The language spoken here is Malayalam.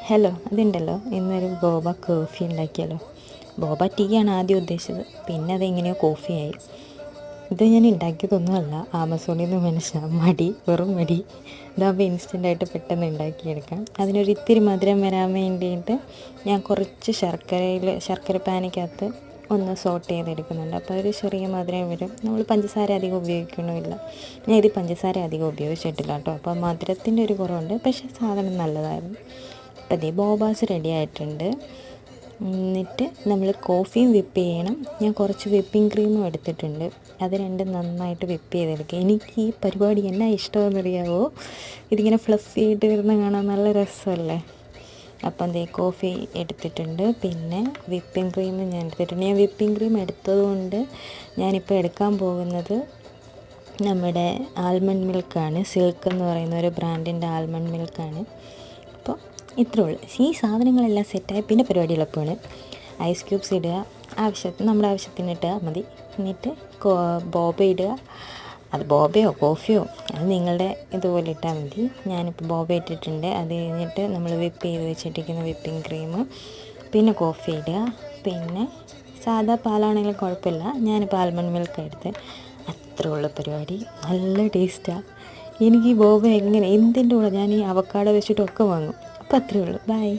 ഹലോ, അതുണ്ടല്ലോ ഇന്നൊരു ബോബ കോഫി ഉണ്ടാക്കിയല്ലോ. ബോബ ടീ ആണ് ആദ്യം ഉദ്ദേശിച്ചത്, പിന്നെ അതെങ്ങനെയോ കോഫിയായി. ഇത് ഞാൻ ഉണ്ടാക്കിയതൊന്നുമല്ല, ആമസോണിൽ നിന്ന് മേടിച്ച വെറും മടി. ഇതാകുമ്പോൾ ഇൻസ്റ്റൻ്റായിട്ട് പെട്ടെന്ന് ഉണ്ടാക്കിയെടുക്കാം. അതിനൊരു ഇത്തിരി മധുരം വരാൻ വേണ്ടിയിട്ട് ഞാൻ കുറച്ച് ശർക്കര പാനിക്കകത്ത് ഒന്ന് സോട്ട് ചെയ്തെടുക്കുന്നുണ്ട്. അപ്പോൾ ഒരു ചെറിയ മധുരം വരും. നമ്മൾ പഞ്ചസാര അധികം ഉപയോഗിക്കണമില്ല. ഞാൻ ഇത് പഞ്ചസാര അധികം ഉപയോഗിച്ചിട്ടില്ല കേട്ടോ. അപ്പോൾ മധുരത്തിൻ്റെ ഒരു കുറവുണ്ട്, പക്ഷേ സാധനം നല്ലതായിരുന്നു. അപ്പോൾ അതേ ബോബാസ് റെഡി ആയിട്ടുണ്ട്. എന്നിട്ട് നമ്മൾ കോഫിയും വിപ്പ് ചെയ്യണം. ഞാൻ കുറച്ച് വിപ്പിംഗ് ക്രീമും എടുത്തിട്ടുണ്ട്. അത് രണ്ടും നന്നായിട്ട് വിപ്പ് ചെയ്തെടുക്കുക. എനിക്ക് ഈ പരിപാടി എന്നാ ഇഷ്ടമെന്നറിയാവോ? ഇതിങ്ങനെ ഫ്ലഫി ആയിട്ട് വരുന്ന കാണാൻ നല്ല രസമല്ലേ? അപ്പം അതേ കോഫി എടുത്തിട്ടുണ്ട്, പിന്നെ വിപ്പിംഗ് ക്രീം ഞാൻ എടുത്തിട്ടുണ്ട്. ഞാൻ വിപ്പിംഗ് ക്രീം എടുത്തതുകൊണ്ട് ഞാനിപ്പോൾ എടുക്കാൻ പോകുന്നത് നമ്മുടെ ആൽമണ്ട് മിൽക്കാണ്. സിൽക്ക് എന്ന് പറയുന്ന ഒരു ബ്രാൻഡിൻ്റെ ആൽമണ്ട് മിൽക്കാണ്. അപ്പോൾ ഇത്രേ ഉള്ളൂ. ഈ സാധനങ്ങളെല്ലാം സെറ്റായി പിന്നെ പരിപാടി എളുപ്പമാണ്. ഐസ് ക്യൂബ്സ് ഇടുക, നമ്മുടെ ആവശ്യത്തിന് ഇട്ടാൽ മതി. എന്നിട്ട് ബോബ ഇടുക. അത് ബോബയോ കോഫിയോ അത് നിങ്ങളുടെ ഇതുപോലെ ഇട്ടാൽ മതി. ഞാനിപ്പോൾ ബോബ ഇട്ടിട്ടുണ്ട്. അത് കഴിഞ്ഞിട്ട് നമ്മൾ വിപ്പ് ചെയ്ത് വെച്ചിട്ടിരിക്കുന്ന വിപ്പിംഗ് ക്രീം, പിന്നെ കോഫി ഇടുക. പിന്നെ സാധാ പാലാണെങ്കിലും കുഴപ്പമില്ല. ഞാനിപ്പോൾ ആൽമണ്ട് മിൽക്ക് എടുത്ത്. അത്രേ ഉള്ള പരിപാടി. നല്ല ടേസ്റ്റാണ്. എനിക്ക് ഈ ബോബ എന്തിൻ്റെ കൂടെ ഞാൻ ഈ അവക്കാഡോ വെച്ചിട്ടൊക്കെ വാങ്ങും. അപ്പോൾ അത്രേ ഉള്ളൂ. ബൈ.